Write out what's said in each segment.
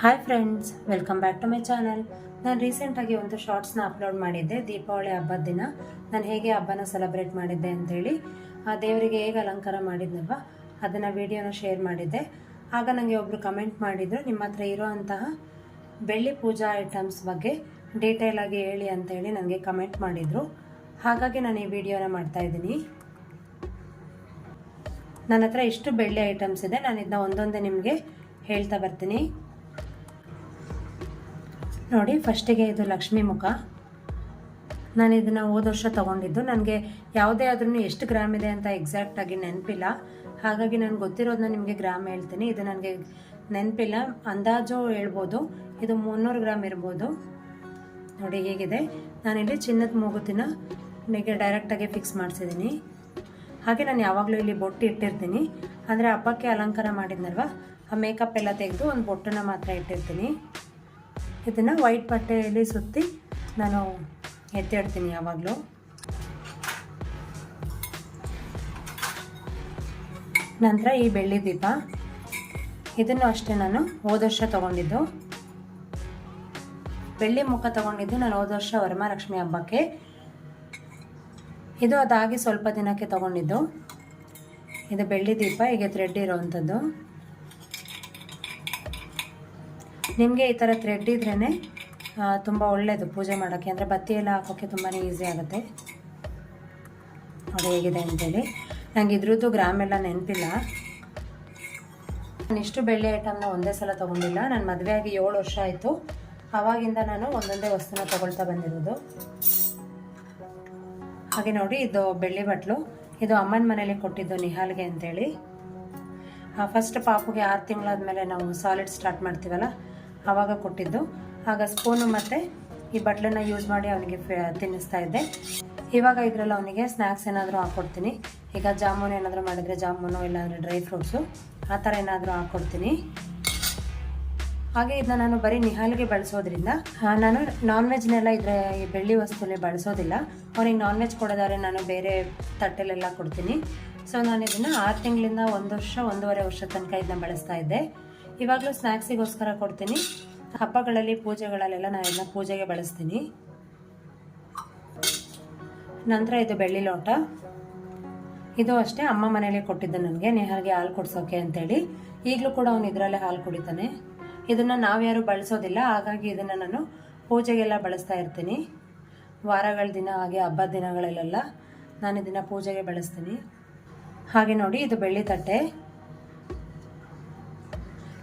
Hi friends, welcome back to my channel. ನಾನು ರೀಸೆಂಟಾಗಿ ಒಂದು ಶಾರ್ಟ್ಸ್ನ ಅಪ್ಲೋಡ್ ಮಾಡಿದ್ದೆ. ದೀಪಾವಳಿ ಹಬ್ಬದ ದಿನ ನಾನು ಹೇಗೆ ಹಬ್ಬನ ಸೆಲೆಬ್ರೇಟ್ ಮಾಡಿದ್ದೆ ಅಂತೇಳಿ, ಆ ದೇವರಿಗೆ ಹೇಗೆ ಅಲಂಕಾರ ಮಾಡಿದ್ನಲ್ವ ಅದನ್ನು ವಿಡಿಯೋನ ಶೇರ್ ಮಾಡಿದ್ದೆ. ಆಗ ನನಗೆ ಒಬ್ಬರು ಕಮೆಂಟ್ ಮಾಡಿದರು, ನಿಮ್ಮ ಹತ್ರ ಇರೋವಂತಹ ಬೆಳ್ಳಿ ಪೂಜಾ ಐಟಮ್ಸ್ ಬಗ್ಗೆ ಡೀಟೇಲಾಗಿ ಹೇಳಿ ಅಂತೇಳಿ ನನಗೆ ಕಮೆಂಟ್ ಮಾಡಿದರು. ಹಾಗಾಗಿ ನಾನು ಈ ವಿಡಿಯೋನ ಮಾಡ್ತಾಯಿದ್ದೀನಿ. ನನ್ನ ಹತ್ರ ಇಷ್ಟು ಬೆಳ್ಳಿ ಐಟಮ್ಸ್ ಇದೆ, ನಾನು ಇದನ್ನ ಒಂದೊಂದೇ ನಿಮಗೆ ಹೇಳ್ತಾ ಬರ್ತೀನಿ. ನೋಡಿ, ಫಸ್ಟಿಗೆ ಇದು ಲಕ್ಷ್ಮೀ ಮುಖ. ನಾನು ಇದನ್ನು ಹೋದ ವರ್ಷ ತೊಗೊಂಡಿದ್ದು. ನನಗೆ ಯಾವುದೇ ಆದ್ರೂ ಎಷ್ಟು ಗ್ರಾಮ್ ಇದೆ ಅಂತ ಎಕ್ಸಾಕ್ಟಾಗಿ ನೆನಪಿಲ್ಲ, ಹಾಗಾಗಿ ನನಗೆ ಗೊತ್ತಿರೋದನ್ನ ನಿಮಗೆ ಗ್ರಾಮ್ ಹೇಳ್ತೀನಿ. ಇದು ನನಗೆ ನೆನಪಿಲ್ಲ, ಅಂದಾಜು ಹೇಳ್ಬೋದು. ಇದು 300 ಗ್ರಾಮ್ ಇರ್ಬೋದು. ನೋಡಿ ಹೇಗಿದೆ. ನಾನಿಲ್ಲಿ ಚಿನ್ನದ ಮೂಗುತಿನ ನನಗೆ ಡೈರೆಕ್ಟಾಗಿ ಫಿಕ್ಸ್ ಮಾಡಿಸಿದ್ದೀನಿ. ಹಾಗೆ ನಾನು ಯಾವಾಗಲೂ ಇಲ್ಲಿ ಬೊಟ್ಟು ಇಟ್ಟಿರ್ತೀನಿ, ಅಂದರೆ ಹಬ್ಬಕ್ಕೆ ಅಲಂಕಾರ ಮಾಡಿದ್ನಲ್ವ ಆ ಮೇಕಪ್ ಎಲ್ಲ ತೆಗೆದು ಒಂದು ಬೊಟ್ಟನ್ನು ಮಾತ್ರ ಇಟ್ಟಿರ್ತೀನಿ. ಇದನ್ನು ವೈಟ್ ಬಟ್ಟೆಯಲ್ಲಿ ಸುತ್ತಿ ನಾನು ಎತ್ತಿಡ್ತೀನಿ ಯಾವಾಗಲೂ. ನಂತರ ಈ ಬೆಳ್ಳಿ ದೀಪ, ಇದನ್ನು ಅಷ್ಟೇ ನಾನು ಹೋದ ವರ್ಷ ತೊಗೊಂಡಿದ್ದು. ಬೆಳ್ಳಿ ಮುಖ ತೊಗೊಂಡಿದ್ದು ನಾನು ಹೋದ ವರ್ಷ ವರಮಹಾಲಕ್ಷ್ಮಿ ಹಬ್ಬಕ್ಕೆ. ಇದು ಅದಾಗಿ ಸ್ವಲ್ಪ ದಿನಕ್ಕೆ ತೊಗೊಂಡಿದ್ದು. ಇದು ಬೆಳ್ಳಿ ದೀಪ, ಹೀಗೆ ಥ್ರೆಡ್ ಇರೋವಂಥದ್ದು. ನಿಮಗೆ ಈ ಥರ ಥ್ರೆಡ್ ಇದ್ರೇ ತುಂಬ ಒಳ್ಳೆಯದು ಪೂಜೆ ಮಾಡೋಕ್ಕೆ, ಅಂದರೆ ಬತ್ತಿ ಎಲ್ಲ ಹಾಕೋಕ್ಕೆ ತುಂಬಾ ಈಸಿ ಆಗುತ್ತೆ. ಅದು ಹೇಗಿದೆ ಅಂತೇಳಿ ನನಗೆ ಇದ್ರದ್ದು ಗ್ರಾಮ್ ಎಲ್ಲ ನೆನಪಿಲ್ಲ. ನಾನು ಇಷ್ಟು ಬೆಳ್ಳಿ ಐಟಮ್ನ ಒಂದೇ ಸಲ ತೊಗೊಂಡಿಲ್ಲ. ನಾನು ಮದುವೆಯಾಗಿ 7 ವರ್ಷ ಆಯಿತು. ಆವಾಗಿಂದ ನಾನು ಒಂದೊಂದೇ ವಸ್ತುನ ತೊಗೊಳ್ತಾ ಬಂದಿರೋದು. ಹಾಗೆ ನೋಡಿ, ಇದು ಬೆಳ್ಳಿ ಬಟ್ಲು. ಇದು ಅಮ್ಮನ ಮನೇಲಿ ಕೊಟ್ಟಿದ್ದು ನಿಹಾಲ್ಗೆ ಅಂತೇಳಿ. ಫಸ್ಟ್ ಪಾಪುಗೆ 6 ತಿಂಗಳಾದಮೇಲೆ ನಾವು ಸಾಲಿಡ್ ಸ್ಟಾರ್ಟ್ ಮಾಡ್ತೀವಲ್ಲ, ಆವಾಗ ಕೊಟ್ಟಿದ್ದು. ಆಗ ಸ್ಪೂನು ಮತ್ತು ಈ ಬಟ್ಲನ್ನು ಯೂಸ್ ಮಾಡಿ ಅವನಿಗೆ ತಿನ್ನಿಸ್ತಾ ಇದ್ದೆ. ಇವಾಗ ಇದರಲ್ಲಿ ಅವನಿಗೆ ಸ್ನ್ಯಾಕ್ಸ್ ಏನಾದರೂ ಹಾಕ್ಕೊಡ್ತೀನಿ. ಈಗ ಜಾಮೂನು ಏನಾದರೂ ಮಾಡಿದರೆ ಜಾಮೂನು, ಇಲ್ಲಾಂದರೆ ಡ್ರೈ ಫ್ರೂಟ್ಸು, ಆ ಥರ ಏನಾದರೂ ಹಾಕ್ಕೊಡ್ತೀನಿ. ಹಾಗೆ ಇದನ್ನ ನಾನು ಬರೀ ನಿಹಾಲ್ಗೆ ಬಳಸೋದ್ರಿಂದ ನಾನು ನಾನ್ ವೆಜ್ನೆಲ್ಲ ಈ ಬೆಳ್ಳಿ ವಸ್ತುಲೇ ಬಳಸೋದಿಲ್ಲ. ಅವನಿಗೆ ನಾನ್ ವೆಜ್ ಕೊಡೋದಾದ್ರೆ ನಾನು ಬೇರೆ ತಟ್ಟೆಲೆಲ್ಲ ಕೊಡ್ತೀನಿ. ಸೊ ನಾನು ಇದನ್ನು 6 ತಿಂಗಳಿಂದ 1 ವರ್ಷ 1.5 ವರ್ಷ ತನಕ ಇದನ್ನ ಬಳಸ್ತಾ ಇದ್ದೆ. ಇವಾಗಲೂ ಸ್ನ್ಯಾಕ್ಸಿಗೋಸ್ಕರ ಕೊಡ್ತೀನಿ. ಹಬ್ಬಗಳಲ್ಲಿ ಪೂಜೆಗಳಲ್ಲೆಲ್ಲ ನಾನು ಇದನ್ನ ಪೂಜೆಗೆ ಬಳಸ್ತೀನಿ. ನಂತರ ಇದು ಬೆಳ್ಳಿ ಲೋಟ. ಇದು ಅಷ್ಟೇ ಅಮ್ಮ ಮನೇಲಿ ಕೊಟ್ಟಿದ್ದು ನನಗೆ, ನಿಹಾಲ್ಗೆ ಹಾಲು ಕೊಡ್ಸೋಕೆ ಅಂತೇಳಿ. ಈಗಲೂ ಕೂಡ ಅವನು ಇದರಲ್ಲೇ ಹಾಲು ಕುಡಿತಾನೆ. ಇದನ್ನು ನಾವ್ಯಾರು ಬಳಸೋದಿಲ್ಲ, ಹಾಗಾಗಿ ಇದನ್ನು ನಾನು ಪೂಜೆಗೆಲ್ಲ ಬಳಸ್ತಾ ಇರ್ತೀನಿ. ವಾರಗಳ ದಿನ ಹಾಗೆ ಹಬ್ಬದ ದಿನಗಳಲ್ಲೆಲ್ಲ ನಾನು ಇದನ್ನು ಪೂಜೆಗೆ ಬಳಸ್ತೀನಿ. ಹಾಗೆ ನೋಡಿ, ಇದು ಬೆಳ್ಳಿ ತಟ್ಟೆ.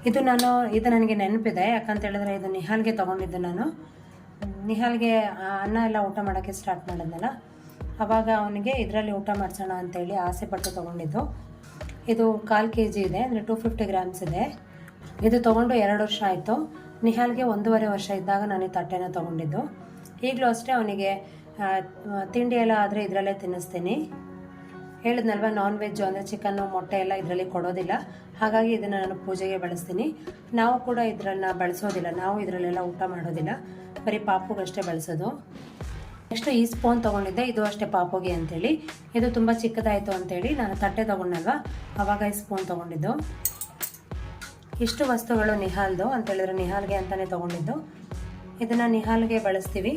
ಇದು ನನಗೆ ನೆನಪಿದೆ, ಯಾಕಂತ ಹೇಳಿದ್ರೆ ಇದು ನಿಹಾಲ್ಗೆ ತೊಗೊಂಡಿದ್ದು. ನಾನು ನಿಹಾಲ್ಗೆ ಅನ್ನ ಎಲ್ಲ ಊಟ ಮಾಡೋಕ್ಕೆ ಸ್ಟಾರ್ಟ್ ಮಾಡಿದ್ನಲ್ಲ, ಆವಾಗ ಅವನಿಗೆ ಇದರಲ್ಲಿ ಊಟ ಮಾಡಿಸೋಣ ಅಂತೇಳಿ ಆಸೆ ಪಟ್ಟು ತೊಗೊಂಡಿದ್ದು. ಇದು 1/4 kg ಇದೆ, ಅಂದರೆ 250 ಗ್ರಾಮ್ಸ್ ಇದೆ. ಇದು ತೊಗೊಂಡು 2 ವರ್ಷ ಆಯಿತು. ನಿಹಾಲ್ಗೆ 1.5 ವರ್ಷ ಇದ್ದಾಗ ನಾನು ಈ ತಟ್ಟೆನ ತೊಗೊಂಡಿದ್ದು. ಈಗಲೂ ಅಷ್ಟೇ ಅವನಿಗೆ ತಿಂಡಿ ಎಲ್ಲ ಆದರೆ ಇದರಲ್ಲೇ ತಿನ್ನಿಸ್ತೀನಿ. ಹೇಳಿದ್ನಲ್ವ, ನಾನ್ ವೆಜ್ಜು ಅಂದರೆ ಚಿಕನ್ನು ಮೊಟ್ಟೆ ಎಲ್ಲ ಇದರಲ್ಲಿ ಕೊಡೋದಿಲ್ಲ, ಹಾಗಾಗಿ ಇದನ್ನು ನಾನು ಪೂಜೆಗೆ ಬಳಸ್ತೀನಿ. ನಾವು ಕೂಡ ಇದರನ್ನು ಬಳಸೋದಿಲ್ಲ, ನಾವು ಇದರಲ್ಲೆಲ್ಲ ಊಟ ಮಾಡೋದಿಲ್ಲ, ಬರೀ ಪಾಪುಗಷ್ಟೇ ಬಳಸೋದು. ನೆಕ್ಸ್ಟ್ ಈ ಸ್ಪೂನ್ ತೊಗೊಂಡಿದ್ದೆ, ಇದು ಅಷ್ಟೇ ಪಾಪುಗೆ ಅಂತೇಳಿ. ಇದು ತುಂಬ ಚಿಕ್ಕದಾಯಿತು ಅಂತೇಳಿ ನಾನು ತಟ್ಟೆ ತೊಗೊಂಡಲ್ವ, ಆವಾಗ ಈ ಸ್ಪೂನ್ ತೊಗೊಂಡಿದ್ದು. ಇಷ್ಟು ವಸ್ತುಗಳು ನಿಹಾಲ್ದು ಅಂತೇಳಿದ್ರೆ ನಿಹಾಲ್ಗೆ ಅಂತಲೇ ತೊಗೊಂಡಿದ್ದು. ಇದನ್ನು ನಿಹಾಲ್ಗೆ ಬಳಸ್ತೀವಿ.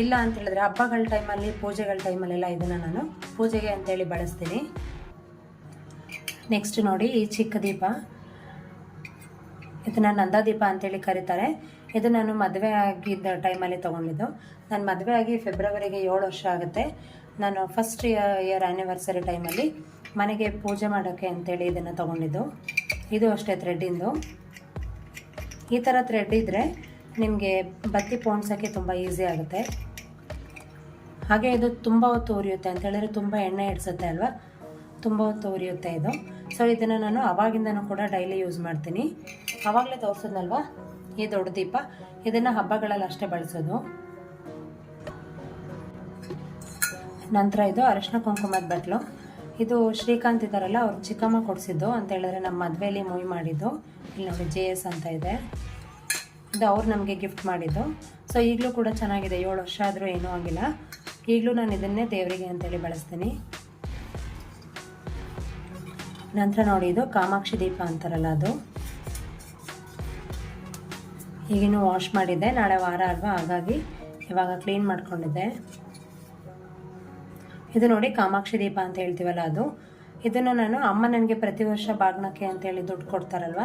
ಇಲ್ಲ ಅಂತೇಳಿದ್ರೆ ಹಬ್ಬಗಳ ಟೈಮಲ್ಲಿ, ಪೂಜೆಗಳ ಟೈಮಲ್ಲೆಲ್ಲ ಇದನ್ನು ನಾನು ಪೂಜೆಗೆ ಅಂತೇಳಿ ಬಳಸ್ತೀನಿ. ನೆಕ್ಸ್ಟ್ ನೋಡಿ, ಈ ಚಿಕ್ಕ ದೀಪ. ಇದನ್ನು ನಂದಾ ದೀಪ ಅಂತೇಳಿ ಕರೀತಾರೆ. ಇದು ನಾನು ಮದುವೆ ಆಗಿದ್ದ ಟೈಮಲ್ಲಿ ತೊಗೊಂಡಿದ್ದು. ನಾನು ಮದುವೆ ಆಗಿ ಫೆಬ್ರವರಿಗೆ 7 ವರ್ಷ ಆಗುತ್ತೆ. ನಾನು ಫಸ್ಟ್ ಇಯರ್ ಆ್ಯನಿವರ್ಸರಿ ಟೈಮಲ್ಲಿ ಮನೆಗೆ ಪೂಜೆ ಮಾಡೋಕ್ಕೆ ಅಂತೇಳಿ ಇದನ್ನು ತೊಗೊಂಡಿದ್ದು. ಇದು ಅಷ್ಟೇ ಥ್ರೆಡ್ಡಿಂದು. ಈ ಥರ ಥ್ರೆಡ್ ಇದ್ದರೆ ನಿಮಗೆ ಬತ್ತಿ ಪೋಣಿಸೋಕ್ಕೆ ತುಂಬ ಈಸಿ ಆಗುತ್ತೆ. ಹಾಗೆ ಇದು ತುಂಬ ಹೊತ್ತು ಉರಿಯುತ್ತೆ ಅಂತ ಹೇಳಿದ್ರೆ, ತುಂಬ ಎಣ್ಣೆ ಇಡಿಸುತ್ತೆ ಅಲ್ವಾ, ತುಂಬ ಹೊತ್ತು ಉರಿಯುತ್ತೆ ಇದು. ಸೊ ಇದನ್ನು ನಾನು ಆವಾಗಿಂದನೂ ಕೂಡ ಡೈಲಿ ಯೂಸ್ ಮಾಡ್ತೀನಿ. ಆವಾಗಲೇ ತೋರಿಸೋದ್ನಲ್ವ ಈ ದೊಡ್ಡ ದೀಪ, ಇದನ್ನು ಹಬ್ಬಗಳಲ್ಲಿ ಅಷ್ಟೇ ಬಳಸೋದು. ನಂತರ ಇದು ಅರಿಶಿನ ಕುಂಕುಮದ ಬಟ್ಲು. ಇದು ಶ್ರೀಕಾಂತ್ ಇದ್ದಾರಲ್ಲ, ಅವ್ರು ಚಿಕ್ಕಮ್ಮ ಕೊಡಿಸಿದ್ದು ಅಂತ ಹೇಳಿದ್ರೆ ನಮ್ಮ ಮದುವೆಯಲ್ಲಿ ಮೂವಿ ಮಾಡಿದ್ದು. ಇಲ್ಲಿ ನೋಡಿ JS ಅಂತ ಇದೆ, ಇದು ಅವ್ರು ನಮಗೆ ಗಿಫ್ಟ್ ಮಾಡಿದ್ದು. ಸೊ ಈಗಲೂ ಕೂಡ ಚೆನ್ನಾಗಿದೆ, 7 ವರ್ಷ ಆದರೂ ಏನೂ ಆಗಿಲ್ಲ. ಈಗಲೂ ನಾನು ಇದನ್ನೇ ದೇವರಿಗೆ ಅಂತೇಳಿ ಬಳಸ್ತೀನಿ. ನಂತರ ನೋಡಿ, ಇದು ಕಾಮಾಕ್ಷಿ ದೀಪ ಅಂತಾರಲ್ಲ ಅದು. ಈಗಿನ್ನೂ ವಾಶ್ ಮಾಡಿದ್ದೆ, ನಾಳೆ ವಾರ ಅಲ್ವಾ, ಹಾಗಾಗಿ ಇವಾಗ ಕ್ಲೀನ್ ಮಾಡ್ಕೊಂಡಿದ್ದೆ. ಇದು ನೋಡಿ ಕಾಮಾಕ್ಷಿ ದೀಪ ಅಂತ ಹೇಳ್ತೀವಲ್ಲ ಅದು. ಇದನ್ನು ನಾನು ಅಮ್ಮ ನನಗೆ ಪ್ರತಿ ವರ್ಷ ಬಾಗ್ನಕ್ಕೆ ಅಂತೇಳಿ ದುಡ್ಡು ಕೊಡ್ತಾರಲ್ವ,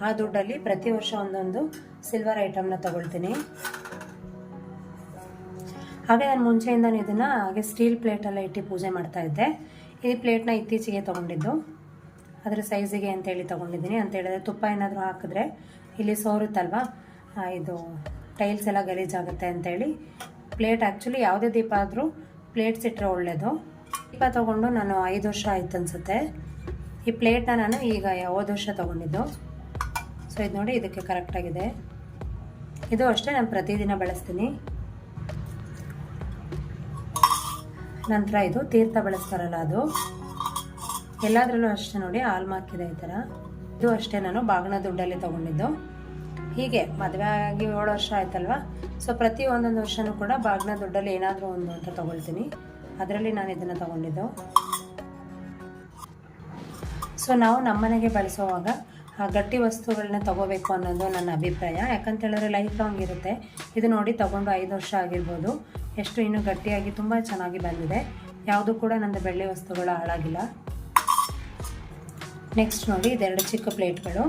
ಆ ದುಡ್ಡಲ್ಲಿ ಪ್ರತಿ ವರ್ಷ ಒಂದೊಂದು ಸಿಲ್ವರ್ ಐಟಮ್ನ ತಗೊಳ್ತೀನಿ. ಹಾಗೆ ನಾನು ಮುಂಚೆಯಿಂದನೂ ಇದನ್ನು ಹಾಗೆ ಸ್ಟೀಲ್ ಪ್ಲೇಟೆಲ್ಲ ಇಟ್ಟು ಪೂಜೆ ಮಾಡ್ತಾಯಿದ್ದೆ. ಈ ಪ್ಲೇಟ್ನ ಇತ್ತೀಚೆಗೆ ತೊಗೊಂಡಿದ್ದು, ಅದರ ಸೈಜಿಗೆ ಅಂತೇಳಿ ತೊಗೊಂಡಿದ್ದೀನಿ. ಅಂತ ಹೇಳಿದ್ರೆ ತುಪ್ಪ ಏನಾದರೂ ಹಾಕಿದ್ರೆ ಇಲ್ಲಿ ಸೋರುತ್ತಲ್ವ, ಇದು ಟೈಲ್ಸ್ ಎಲ್ಲ ಗಲೀಜಾಗುತ್ತೆ ಅಂತೇಳಿ ಪ್ಲೇಟ್. ಆ್ಯಕ್ಚುಲಿ ಯಾವುದೇ ದೀಪ ಆದರೂ ಪ್ಲೇಟ್ಸ್ ಇಟ್ಟರೆ ಒಳ್ಳೆಯದು. ದೀಪ ತೊಗೊಂಡು ನಾನು 5 ವರ್ಷ ಆಯ್ತು ಅನಿಸುತ್ತೆ. ಈ ಪ್ಲೇಟ್ನ ನಾನು ಈಗ ಹೋದ ವರ್ಷ ತೊಗೊಂಡಿದ್ದು. ಸೊ ಇದು ನೋಡಿ, ಇದಕ್ಕೆ ಕರೆಕ್ಟಾಗಿದೆ. ಇದು ಅಷ್ಟೇ ನಾನು ಪ್ರತಿದಿನ ಬಳಸ್ತೀನಿ. ನಂತರ ಇದು ತೀರ್ಥ ಬಳಸ್ತಾರಲ್ಲ ಅದು, ಎಲ್ಲದರಲ್ಲೂ ಅಷ್ಟೇ ನೋಡಿ ಹಾಲ್ಮಾರ್ಕ್ ಇದೆ ಈ ಥರ. ಇದು ಅಷ್ಟೇ ನಾನು ಬಾಗಿನ ದುಡ್ಡಲ್ಲಿ ತೊಗೊಂಡಿದ್ದು. ಹೀಗೆ ಮದುವೆ ಆಗಿ 7 ವರ್ಷ ಆಯ್ತಲ್ವ, ಸೊ ಪ್ರತಿ ಒಂದೊಂದು ವರ್ಷವೂ ಕೂಡ ಬಾಗಿನ ದುಡ್ಡಲ್ಲಿ ಏನಾದರೂ ಒಂದು ಅಂತ ತೊಗೊಳ್ತೀನಿ. ಅದರಲ್ಲಿ ನಾನು ಇದನ್ನು ತೊಗೊಂಡಿದ್ದು. ಸೊ ನಾವು ನಮ್ಮನೆಗೆ ಬಳಸುವಾಗ ಆ ಗಟ್ಟಿ ವಸ್ತುಗಳನ್ನ ತೊಗೋಬೇಕು ಅನ್ನೋದು ನನ್ನ ಅಭಿಪ್ರಾಯ. ಯಾಕಂತೇಳಿದ್ರೆ ಲೈಫ್ ಲಾಂಗ್ ಇರುತ್ತೆ. ಇದು ನೋಡಿ ತೊಗೊಂಡು 5 ವರ್ಷ ಆಗಿರ್ಬೋದು, ಎಷ್ಟು ಇನ್ನೂ ಗಟ್ಟಿಯಾಗಿ ತುಂಬ ಚೆನ್ನಾಗಿ ಬಂದಿದೆ. ಯಾವುದು ಕೂಡ ನಂದು ಬೆಳ್ಳಿ ವಸ್ತುಗಳು ಹಾಳಾಗಿಲ್ಲ. ನೆಕ್ಸ್ಟ್ ನೋಡಿ, ಇದೆರಡು ಚಿಕ್ಕ ಪ್ಲೇಟ್ಗಳು.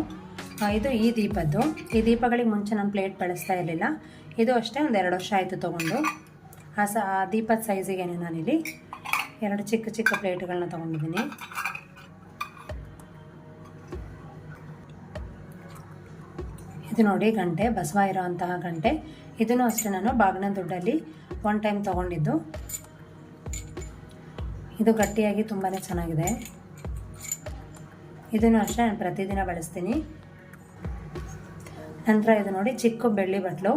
ಇದು ಈ ದೀಪದ್ದು. ಈ ದೀಪಗಳಿಗೆ ಮುಂಚೆ ನಾನು ಪ್ಲೇಟ್ ಬಳಸ್ತಾ ಇರಲಿಲ್ಲ. ಇದು ಅಷ್ಟೇ ಒಂದು 2 ವರ್ಷ ಆಯಿತು ತೊಗೊಂಡು. ಆ ದೀಪದ ಸೈಜಿಗೆ ನಾನಿಲ್ಲಿ 2 ಚಿಕ್ಕ ಚಿಕ್ಕ ಪ್ಲೇಟ್ಗಳನ್ನ ತೊಗೊಂಡಿದ್ದೀನಿ. ಇದು ನೋಡಿ ಗಂಟೆ, ಬಸವ ಇರೋ ಅಂತಹ ಗಂಟೆ. ಇದನ್ನು ಅಷ್ಟೇ ನಾನು ಬಾಗಿನ ದುಡ್ಡಲ್ಲಿ 1 ಟೈಮ್ ತೊಗೊಂಡಿದ್ದು. ಇದು ಗಟ್ಟಿಯಾಗಿ ತುಂಬಾ ಚೆನ್ನಾಗಿದೆ. ಇದನ್ನು ಅಷ್ಟೇ ನಾನು ಪ್ರತಿದಿನ ಬಳಸ್ತೀನಿ. ನಂತರ ಇದು ನೋಡಿ ಚಿಕ್ಕ ಬೆಳ್ಳಿ ಬಟ್ಲು.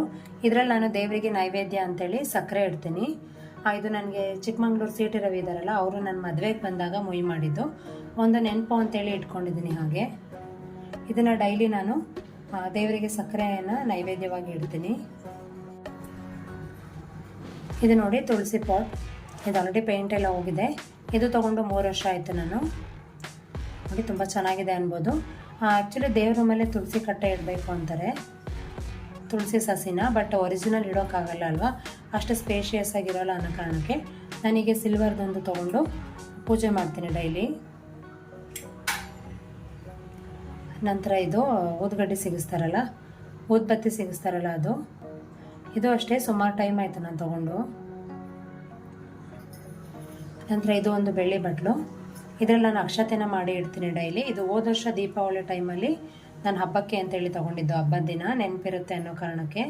ಇದರಲ್ಲಿ ನಾನು ದೇವರಿಗೆ ನೈವೇದ್ಯ ಅಂತೇಳಿ ಸಕ್ಕರೆ ಇಡ್ತೀನಿ. ಇದು ನನಗೆ ಚಿಕ್ಕಮಂಗ್ಳೂರು ಸಿಟಿ ರವಿ ಇದ್ದಾರಲ್ಲ, ಅವರು ನನ್ನ ಮದುವೆಗೆ ಬಂದಾಗ ಮುಯಿ ಮಾಡಿದ್ದು. ಒಂದು ನೆನಪು ಅಂತೇಳಿ ಇಟ್ಕೊಂಡಿದ್ದೀನಿ. ಹಾಗೆ ಇದನ್ನು ಡೈಲಿ ನಾನು ದೇವರಿಗೆ ಸಕ್ಕರೆಯನ್ನು ನೈವೇದ್ಯವಾಗಿ ಇಡ್ತೀನಿ. ಇದು ನೋಡಿ ತುಳಸಿ ಪಾಟ್. ಇದು ಆಲ್ರೆಡಿ ಪೇಂಟ್ ಎಲ್ಲ ಹೋಗಿದೆ. ಇದು ತೊಗೊಂಡು 3 ವರ್ಷ ಆಯಿತು ನಾನು. ನೋಡಿ ತುಂಬ ಚೆನ್ನಾಗಿದೆ ಅನ್ಬೋದು. ಆ್ಯಕ್ಚುಲಿ ದೇವ್ರ ರೂಮಲ್ಲೇ ತುಳಸಿ ಕಟ್ಟೆ ಇಡಬೇಕು ಅಂತಾರೆ, ತುಳಸಿ ಸಸಿನ. ಬಟ್ ಒರಿಜಿನಲ್ ಇಡೋಕ್ಕಾಗಲ್ಲ ಅಲ್ವಾ, ಅಷ್ಟು ಸ್ಪೇಷಿಯಸ್ ಆಗಿರೋಲ್ಲ ಅನ್ನೋ ಕಾರಣಕ್ಕೆ ನನಗೆ ಸಿಲ್ವರ್ದೊಂದು ತೊಗೊಂಡು ಪೂಜೆ ಮಾಡ್ತೀನಿ ಡೈಲಿ. ನಂತರ ಇದು ಊದ್ಗಡ್ಡೆ ಸಿಗಿಸ್ತಾರಲ್ಲ, ಊದ್ಬತ್ತಿ ಸಿಗಿಸ್ತಾರಲ್ಲ ಅದು. ಇದು ಅಷ್ಟೇ ಸುಮಾರು ಟೈಮ್ ಆಯಿತು ನಾನು ತೊಗೊಂಡು. ನಂತರ ಇದು ಒಂದು ಬೆಳ್ಳಿ ಬಟ್ಲು. ಇದರಲ್ಲಿ ನಾನು ಅಕ್ಷತೆನ ಮಾಡಿ ಇಡ್ತೀನಿ ಡೈಲಿ. ಇದು ಹೋದ ವರ್ಷ ದೀಪಾವಳಿ ಟೈಮಲ್ಲಿ ನಾನು ಹಬ್ಬಕ್ಕೆ ಅಂತೇಳಿ ತೊಗೊಂಡಿದ್ದು, ಹಬ್ಬದ ದಿನ ನೆನಪಿರುತ್ತೆ ಅನ್ನೋ ಕಾರಣಕ್ಕೆ.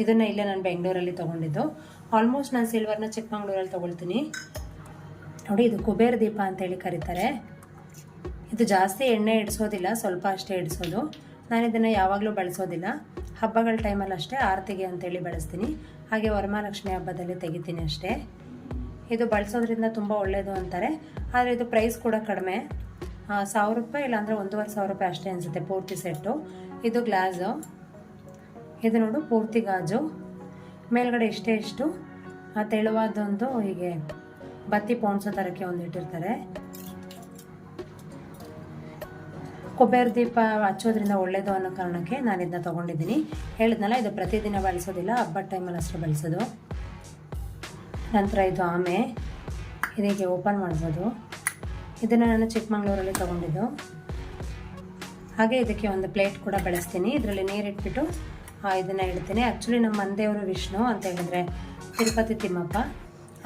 ಇದನ್ನು ಇಲ್ಲೇ ನಾನು ಬೆಂಗಳೂರಲ್ಲಿ ತೊಗೊಂಡಿದ್ದು. ಆಲ್ಮೋಸ್ಟ್ ನಾನು ಸಿಲ್ವರ್ನ ಚಿಕ್ಕಮಂಗ್ಳೂರಲ್ಲಿ ತೊಗೊಳ್ತೀನಿ. ನೋಡಿ, ಇದು ಕುಬೇರ ದೀಪ ಅಂತೇಳಿ ಕರೀತಾರೆ. ಇದು ಜಾಸ್ತಿ ಎಣ್ಣೆ ಇಡಿಸೋದಿಲ್ಲ, ಸ್ವಲ್ಪ ಅಷ್ಟೇ ಇಡಿಸೋದು. ನಾನು ಇದನ್ನು ಯಾವಾಗಲೂ ಬಳಸೋದಿಲ್ಲ, ಹಬ್ಬಗಳ ಟೈಮಲ್ಲಿ ಅಷ್ಟೇ ಆರತಿಗೆ ಅಂತೇಳಿ ಬಳಸ್ತೀನಿ. ಹಾಗೆ ವರಮಹಾಲಕ್ಷ್ಮಿ ಹಬ್ಬದಲ್ಲಿ ತೆಗಿತೀನಿ ಅಷ್ಟೇ. ಇದು ಬಳಸೋದ್ರಿಂದ ತುಂಬ ಒಳ್ಳೆಯದು ಅಂತಾರೆ. ಆದರೆ ಇದು ಪ್ರೈಸ್ ಕೂಡ ಕಡಿಮೆ, 1000 ರೂಪಾಯಿ ಇಲ್ಲಾಂದರೆ 1500 ರೂಪಾಯಿ ಅಷ್ಟೇ ಅನಿಸುತ್ತೆ ಪೂರ್ತಿ ಸೆಟ್ಟು. ಇದು ಗ್ಲಾಸು. ಇದು ನೋಡು ಪೂರ್ತಿ ಗಾಜು. ಮೇಲ್ಗಡೆ ಇಷ್ಟು ತೆಳುವಾದೊಂದು ಹೀಗೆ ಬತ್ತಿ ಪೋಣಿಸೋ ಥರಕ್ಕೆ ಒಂದು ಇಟ್ಟಿರ್ತಾರೆ. ಕುಬೇರ ದೀಪ ಹಚ್ಚೋದ್ರಿಂದ ಒಳ್ಳೆಯದು ಅನ್ನೋ ಕಾರಣಕ್ಕೆ ನಾನು ಇದನ್ನ ತೊಗೊಂಡಿದ್ದೀನಿ. ಹೇಳಿದ್ನಲ್ಲ, ಇದು ಪ್ರತಿದಿನ ಬಳಸೋದಿಲ್ಲ, ಹಬ್ಬದ ಟೈಮಲ್ಲಿ ಅಷ್ಟೇ ಬಳಸೋದು. ನಂತರ ಇದು ಆಮೆ, ಇದಕ್ಕೆ ಓಪನ್ ಮಾಡ್ಬೋದು. ಇದನ್ನು ನಾನು ಚಿಕ್ಕಮಂಗ್ಳೂರಲ್ಲಿ ತೊಗೊಂಡಿದ್ದು. ಹಾಗೆ ಇದಕ್ಕೆ ಒಂದು ಪ್ಲೇಟ್ ಕೂಡ ಬಳಸ್ತೀನಿ. ಇದರಲ್ಲಿ ನೀರಿಟ್ಬಿಟ್ಟು ಇದನ್ನು ಇಡ್ತೀನಿ. ಆ್ಯಕ್ಚುಲಿ ನಮ್ಮ ಮನೆದೇವರು ವಿಷ್ಣು ಅಂತ ಹೇಳಿದ್ರೆ ತಿರುಪತಿ ತಿಮ್ಮಪ್ಪ.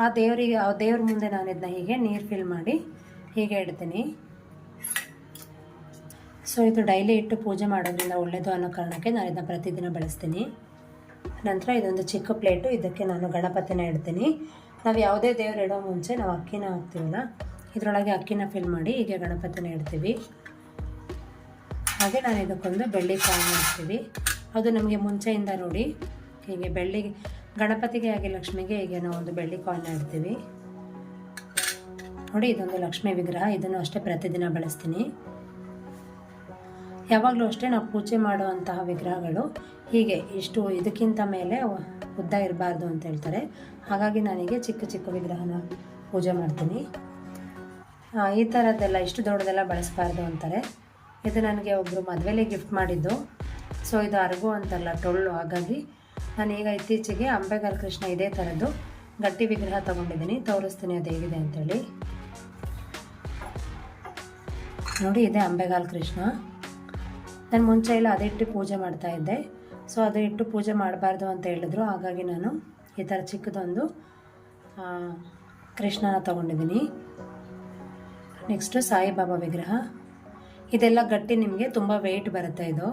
ಆ ದೇವ್ರ ಮುಂದೆ ನಾನು ಇದನ್ನ ಹೀಗೆ ನೀರು ಫಿಲ್ ಮಾಡಿ ಹೀಗೆ ಇಡ್ತೀನಿ. ಸೊ ಇದು ಡೈಲಿ ಇಟ್ಟು ಪೂಜೆ ಮಾಡೋದ್ರಿಂದ ಒಳ್ಳೆಯದು ಅನ್ನೋ ಕಾರಣಕ್ಕೆ ನಾನು ಇದನ್ನ ಪ್ರತಿದಿನ ಬಳಸ್ತೀನಿ. ನಂತರ ಇದೊಂದು ಚಿಕ್ಕ ಪ್ಲೇಟು, ಇದಕ್ಕೆ ನಾನು ಗಣಪತಿನ ಇಡ್ತೀನಿ. ನಾವು ಯಾವುದೇ ದೇವ್ರು ಇಡೋ ಮುಂಚೆ ನಾವು ಅಕ್ಕಿನ ಹಾಕ್ತೀವಲ್ಲ, ಇದರೊಳಗೆ ಅಕ್ಕಿನ ಫಿಲ್ ಮಾಡಿ ಹೀಗೆ ಗಣಪತಿನ ಇಡ್ತೀವಿ. ಹಾಗೆ ನಾನು ಇದಕ್ಕೊಂದು ಬೆಳ್ಳಿ ಕಾಯಿನ್ ಹಾಕ್ತೀವಿ. ಅದು ನಮಗೆ ಮುಂಚೆಯಿಂದ ನೋಡಿ ಹೀಗೆ ಬೆಳ್ಳಿ ಗಣಪತಿಗೆ ಹಾಗೆ ಲಕ್ಷ್ಮಿಗೆ ಹೀಗೆ ನಾವು ಒಂದು ಬೆಳ್ಳಿ ಕಾಯಿನ್ ಇಡ್ತೀವಿ. ನೋಡಿ, ಇದೊಂದು ಲಕ್ಷ್ಮೀ ವಿಗ್ರಹ. ಇದನ್ನು ಅಷ್ಟೇ ಪ್ರತಿದಿನ ಬಳಸ್ತೀನಿ. ಯಾವಾಗಲೂ ಅಷ್ಟೇ ನಾವು ಪೂಜೆ ಮಾಡುವಂತಹ ವಿಗ್ರಹಗಳು ಹೀಗೆ ಇಷ್ಟು ಇದಕ್ಕಿಂತ ಮೇಲೆ ಉದ್ದ ಇರಬಾರ್ದು ಅಂತ ಹೇಳ್ತಾರೆ. ಹಾಗಾಗಿ ನಾನೀಗ ಚಿಕ್ಕ ಚಿಕ್ಕ ವಿಗ್ರಹನ ಪೂಜೆ ಮಾಡ್ತೀನಿ. ಈ ಥರದ್ದೆಲ್ಲ ಇಷ್ಟು ದೊಡ್ಡದೆಲ್ಲ ಬಳಸಬಾರ್ದು ಅಂತಾರೆ. ಇದು ನನಗೆ ಒಬ್ಬರು ಮದುವೆಲಿ ಗಿಫ್ಟ್ ಮಾಡಿದ್ದು. ಸೊ ಇದು ಅರಗು ಅಂತಲ್ಲ, ಟೊಳ್ಳು. ಹಾಗಾಗಿ ನಾನೀಗ ಇತ್ತೀಚೆಗೆ ಅಂಬೆಗಾಲು ಕೃಷ್ಣ ಇದೇ ಥರದ್ದು ಗಟ್ಟಿ ವಿಗ್ರಹ ತೊಗೊಂಡಿದ್ದೀನಿ. ತೋರಿಸ್ತೀನಿ ಅದು ಹೇಗಿದೆ ಅಂತೇಳಿ. ನೋಡಿ, ಇದೆ ಅಂಬೆಗಾಲು ಕೃಷ್ಣ. ನಾನು ಮುಂಚೆ ಎಲ್ಲ ಅದಿಟ್ಟು ಪೂಜೆ ಮಾಡ್ತಾಯಿದ್ದೆ. ಸೊ ಅದು ಇಟ್ಟು ಪೂಜೆ ಮಾಡಬಾರ್ದು ಅಂತ ಹೇಳಿದ್ರು. ಹಾಗಾಗಿ ನಾನು ಈ ಥರ ಚಿಕ್ಕದೊಂದು ಕೃಷ್ಣನ ತೊಗೊಂಡಿದ್ದೀನಿ. ನೆಕ್ಸ್ಟು ಸಾಯಿಬಾಬಾ ವಿಗ್ರಹ. ಇದೆಲ್ಲ ಗಟ್ಟಿ, ನಿಮಗೆ ತುಂಬ ವೆಯ್ಟ್ ಬರುತ್ತೆ ಇದು.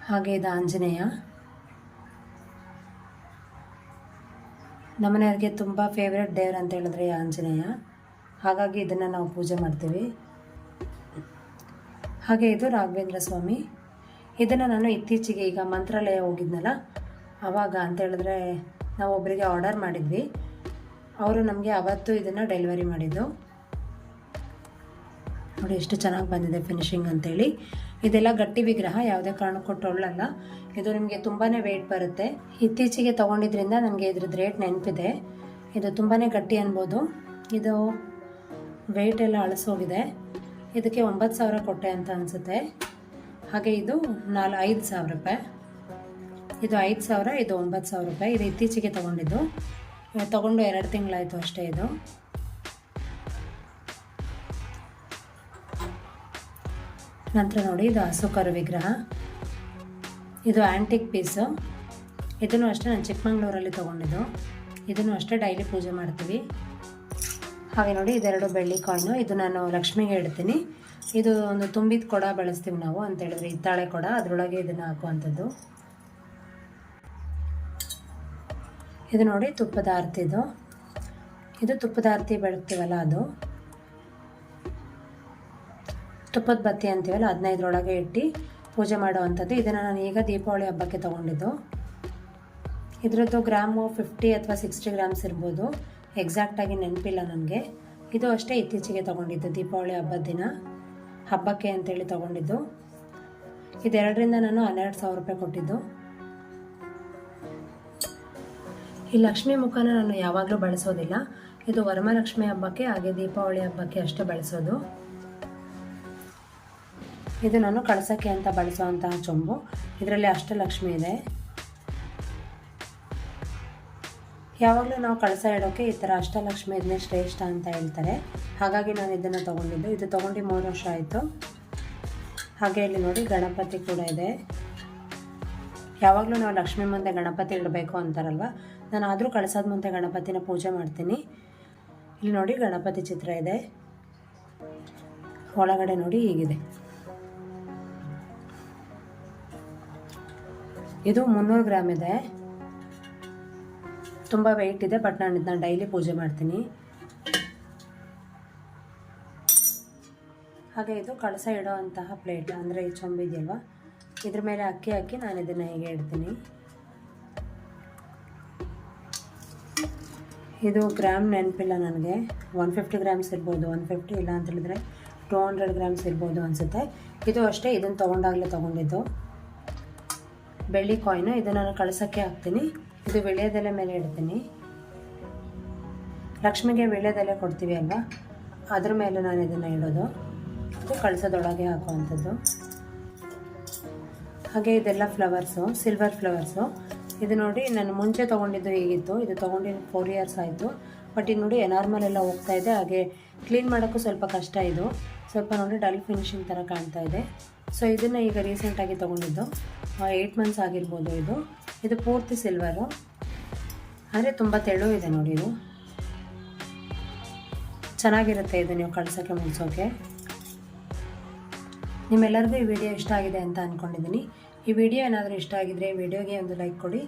ಹಾಗೆ ಇದು ಆಂಜನೇಯ. ನಮ್ಮನೆಯವ್ರಿಗೆ ತುಂಬ ಫೇವ್ರೆಟ್ ದೇವ್ರು ಅಂತ ಹೇಳಿದ್ರೆ ಆಂಜನೇಯ. ಹಾಗಾಗಿ ಇದನ್ನು ನಾವು ಪೂಜೆ ಮಾಡ್ತೀವಿ. ಹಾಗೆ ಇದು ರಾಘವೇಂದ್ರ ಸ್ವಾಮಿ. ಇದನ್ನು ನಾನು ಇತ್ತೀಚೆಗೆ ಈಗ ಮಂತ್ರಾಲಯ ಹೋಗಿದ್ನಲ್ಲ ಆವಾಗ ಅಂತ ಹೇಳಿದ್ರೆ ನಾವು ಒಬ್ಬರಿಗೆ ಆರ್ಡರ್ ಮಾಡಿದ್ವಿ. ಅವರು ನಮಗೆ ಅವತ್ತು ಇದನ್ನು ಡೆಲಿವರಿ ಮಾಡಿದ್ದು. ನೋಡಿ ಎಷ್ಟು ಚೆನ್ನಾಗಿ ಬಂದಿದೆ ಫಿನಿಶಿಂಗ್ ಅಂತೇಳಿ. ಇದೆಲ್ಲ ಗಟ್ಟಿ ವಿಗ್ರಹ, ಯಾವುದೇ ಕಾರಣಕ್ಕೂ ಟೊಳ್ಳಲ್ಲ. ಇದು ನಿಮಗೆ ತುಂಬಾ ವೆಯ್ಟ್ ಬರುತ್ತೆ. ಇತ್ತೀಚೆಗೆ ತೊಗೊಂಡಿದ್ರಿಂದ ನನಗೆ ಇದ್ರದ್ದು ರೇಟ್ ನೆನಪಿದೆ. ಇದು ತುಂಬಾ ಗಟ್ಟಿ ಅನ್ಬೋದು. ಇದು ವೆಯ್ಟ್ ಎಲ್ಲ ಅಳಿಸೋಗಿದೆ. ಇದಕ್ಕೆ 9,000 ಕೊಟ್ಟೆ ಅಂತ ಅನಿಸುತ್ತೆ. ಹಾಗೆ ಇದು 5,000 ರೂಪಾಯಿ. ಇದು 5,000, ಇದು 9,000 ರೂಪಾಯಿ. ಇದು ಇತ್ತೀಚೆಗೆ ತೊಗೊಂಡಿದ್ದು. ತೊಗೊಂಡು 2 ತಿಂಗಳಾಯಿತು ಅಷ್ಟೇ. ಇದು ನಂತರ ನೋಡಿ, ಇದು ಹಸುಕರು ವಿಗ್ರಹ. ಇದು ಆ್ಯಂಟಿಕ್ ಪೀಸು. ಇದನ್ನು ಅಷ್ಟೇ ನಾನು ಚಿಕ್ಕಮಂಗ್ಳೂರಲ್ಲಿ ತೊಗೊಂಡಿದ್ದು. ಇದನ್ನು ಅಷ್ಟೇ ಡೈಲಿ ಪೂಜೆ ಮಾಡ್ತೀವಿ. ಹಾಗೆ ನೋಡಿ, ಇದೆರಡು ಬೆಳ್ಳಿ ಕಾಯಿನು. ಇದು ನಾನು ಲಕ್ಷ್ಮಿಗೆ ಇಡ್ತೀನಿ. ಇದು ಒಂದು ತುಂಬಿದ ಕೊಡ ಬಳಸ್ತೀವಿ ನಾವು ಅಂತ ಹೇಳಿದ್ರೆ, ಹಿತ್ತಾಳೆ ಕೊಡ, ಅದರೊಳಗೆ ಇದನ್ನು ಹಾಕುವಂಥದ್ದು. ಇದು ನೋಡಿ, ತುಪ್ಪದ ಆರತಿದು. ಇದು ತುಪ್ಪದ ಆರತಿ ಬೆಳಗ್ತೀವಲ್ಲ ಅದು. ತುಪ್ಪದ ಬತ್ತಿ ಅಂತೀವಲ್ಲ, 15ರೊಳಗೆ ಇಟ್ಟು ಪೂಜೆ ಮಾಡುವಂಥದ್ದು. ಇದನ್ನು ನಾನು ಈಗ ದೀಪಾವಳಿ ಹಬ್ಬಕ್ಕೆ ತೊಗೊಂಡಿದ್ದು. ಇದರದ್ದು ಗ್ರಾಮು 50 ಅಥವಾ 60 ಗ್ರಾಮ್ಸ್ ಇರ್ಬೋದು. ಎಕ್ಸಾಕ್ಟಾಗಿ ನೆನಪಿಲ್ಲ ನನಗೆ. ಇದು ಅಷ್ಟೇ ಇತ್ತೀಚೆಗೆ ತೊಗೊಂಡಿದ್ದು, ದೀಪಾವಳಿ ಹಬ್ಬದ ದಿನ ಹಬ್ಬಕ್ಕೆ ಅಂತೇಳಿ ತೊಗೊಂಡಿದ್ದು. ಇದೆರಡರಿಂದ ನಾನು 12,000 ರೂಪಾಯಿ ಕೊಟ್ಟಿದ್ದು. ಈ ಲಕ್ಷ್ಮೀ ಮುಖನ ನಾನು ಯಾವಾಗಲೂ ಬಳಸೋದಿಲ್ಲ. ಇದು ವರಮಹಾಲಕ್ಷ್ಮಿ ಹಬ್ಬಕ್ಕೆ ಹಾಗೆ ದೀಪಾವಳಿ ಹಬ್ಬಕ್ಕೆ ಅಷ್ಟೇ ಬಳಸೋದು. ಇದು ನಾನು ಕಳಸಕ್ಕೆ ಅಂತ ಬಳಸುವಂತಹ ಚೊಂಬು. ಇದರಲ್ಲಿ ಅಷ್ಟಲಕ್ಷ್ಮಿ ಇದೆ. ಯಾವಾಗಲೂ ನಾವು ಕಳಸ ಇಡೋಕ್ಕೆ ಈ ಥರ ಅಷ್ಟಲಕ್ಷ್ಮಿ ಇದನ್ನೇ ಶ್ರೇಷ್ಠ ಅಂತ ಹೇಳ್ತಾರೆ. ಹಾಗಾಗಿ ನಾನು ಇದನ್ನು ತೊಗೊಂಡಿದ್ದು. ಇದು ತೊಗೊಂಡು 3 ವರ್ಷ ಆಯಿತು. ಹಾಗೆ ಇಲ್ಲಿ ನೋಡಿ, ಗಣಪತಿ ಕೂಡ ಇದೆ. ಯಾವಾಗಲೂ ನಾವು ಲಕ್ಷ್ಮಿ ಮುಂದೆ ಗಣಪತಿ ಇಡಬೇಕು ಅಂತಾರಲ್ವ, ನಾನು ಆದರೂ ಕಳಸದ ಮುಂದೆ ಗಣಪತಿನ ಪೂಜೆ ಮಾಡ್ತೀನಿ. ಇಲ್ಲಿ ನೋಡಿ, ಗಣಪತಿ ಚಿತ್ರ ಇದೆ. ಒಳಗಡೆ ನೋಡಿ ಹೀಗಿದೆ. ಇದು 300 ಗ್ರಾಮ್ ಇದೆ. ತುಂಬ ವೆಯ್ಟ್ ಇದೆ, ಬಟ್ ನಾನು ಇದನ್ನ ಡೈಲಿ ಪೂಜೆ ಮಾಡ್ತೀನಿ. ಹಾಗೆ ಇದು ಕಳಸ ಇಡೋ ಅಂತಹ ಪ್ಲೇಟ್, ಅಂದರೆ ಈ ಚೊಂಬಿದೆಯಲ್ವ, ಇದ್ರ ಮೇಲೆ ಅಕ್ಕಿ ಹಾಕಿ ನಾನು ಇದನ್ನು ಹೀಗೆ ಇಡ್ತೀನಿ. ಇದು ಗ್ರಾಮ್ ನೆನಪಿಲ್ಲ ನನಗೆ. 150 ಗ್ರಾಮ್ಸ್ ಇರ್ಬೋದು, 150 ಇಲ್ಲ ಅಂತ ಹೇಳಿದ್ರೆ 200 ಗ್ರಾಮ್ಸ್ ಇರ್ಬೋದು ಅನಿಸುತ್ತೆ. ಇದು ಅಷ್ಟೇ, ಇದನ್ನು ತೊಗೊಂಡಾಗಲೇ ತೊಗೊಂಡಿದ್ದು. ಬೆಳ್ಳಿ ಕಾಯಿನು. ಇದು ನಾನು ಕಳಸಕ್ಕೆ ಹಾಕ್ತೀನಿ. ಇದು ವೀಳ್ಯದೆಲೆ ಮೇಲೆ ಇಡ್ತೀನಿ. ಲಕ್ಷ್ಮಿಗೆ ವೀಳ್ಯದೆಲೆ ಕೊಡ್ತೀವಿ ಅಲ್ವಾ, ಅದ್ರ ಮೇಲೆ ನಾನು ಇದನ್ನು ಇಡೋದು. ಇದು ಕಳಸದೊಳಗೆ ಹಾಕುವಂಥದ್ದು. ಹಾಗೆ ಇದೆಲ್ಲ ಫ್ಲವರ್ಸು, ಸಿಲ್ವರ್ ಫ್ಲವರ್ಸು. ಇದು ನೋಡಿ, ನಾನು ಮುಂಚೆ ತೊಗೊಂಡಿದ್ದು ಹೀಗಿತ್ತು. ಇದು ತೊಗೊಂಡು 4 ಇಯರ್ಸ್ ಆಯಿತು. ಬಟ್ ಇದು ನೋಡಿ, ನಾರ್ಮಲ್ ಎಲ್ಲ ಹೋಗ್ತಾ ಇದೆ. ಹಾಗೆ ಕ್ಲೀನ್ ಮಾಡೋಕ್ಕೂ ಸ್ವಲ್ಪ ಕಷ್ಟ. ಇದು ಸ್ವಲ್ಪ ನೋಡಿ ಡಲ್ ಫಿನಿಶಿಂಗ್ ಥರ ಕಾಣ್ತಾ ಇದೆ. ಸೊ ಇದನ್ನು ಈಗ ರೀಸೆಂಟಾಗಿ ತೊಗೊಂಡಿದ್ದು, 8 ಮಂತ್ಸ್ ಆಗಿರ್ಬೋದು. ಇದು ಪೂರ್ತಿ ಸಿಲ್ವರು, ಅಂದರೆ ತುಂಬ ತೆಳು ಇದೆ ನೋಡಿ. ಇದು ಚೆನ್ನಾಗಿರುತ್ತೆ. ಇದು ನೀವು ಕಳ್ಸೋಕ್ಕೆ ಮುಗಿಸೋಕ್ಕೆ. ನಿಮ್ಮೆಲ್ಲರಿಗೂ ಈ ವಿಡಿಯೋ ಇಷ್ಟ ಆಗಿದೆ ಅಂತ ಅಂದ್ಕೊಂಡಿದ್ದೀನಿ. ಈ ವಿಡಿಯೋ ಏನಾದರೂ ಇಷ್ಟ ಆಗಿದ್ರೆ ಈ ವಿಡಿಯೋಗೆ ಒಂದು ಲೈಕ್ ಕೊಡಿ.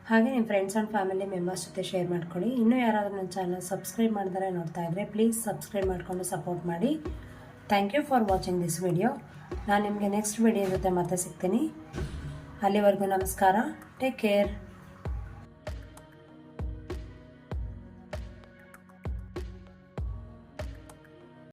ಹಾಗೆ ನಿಮ್ಮ ಫ್ರೆಂಡ್ಸ್ ಆ್ಯಂಡ್ ಫ್ಯಾಮಿಲಿ ಮೆಂಬರ್ಸ್ ಜೊತೆ ಶೇರ್ ಮಾಡ್ಕೊಳ್ಳಿ. ಇನ್ನೂ ಯಾರಾದರೂ ನನ್ನ ಚಾನಲ್ ಸಬ್ಸ್ಕ್ರೈಬ್ ಮಾಡಿದರೆ ನೋಡ್ತಾ ಇದ್ದರೆ ಪ್ಲೀಸ್ ಸಬ್ಸ್ಕ್ರೈಬ್ ಮಾಡಿಕೊಂಡು ಸಪೋರ್ಟ್ ಮಾಡಿ. Thank you for watching this video. ನಾನು ನಿಮಗೆ ನೆಕ್ಸ್ಟ್ ವಿಡಿಯೋ ಜೊತೆ ಮತ್ತೆ ಸಿಗ್ತೀನಿ. ಅಲ್ಲಿವರೆಗೂ ನಮಸ್ಕಾರ. Take care.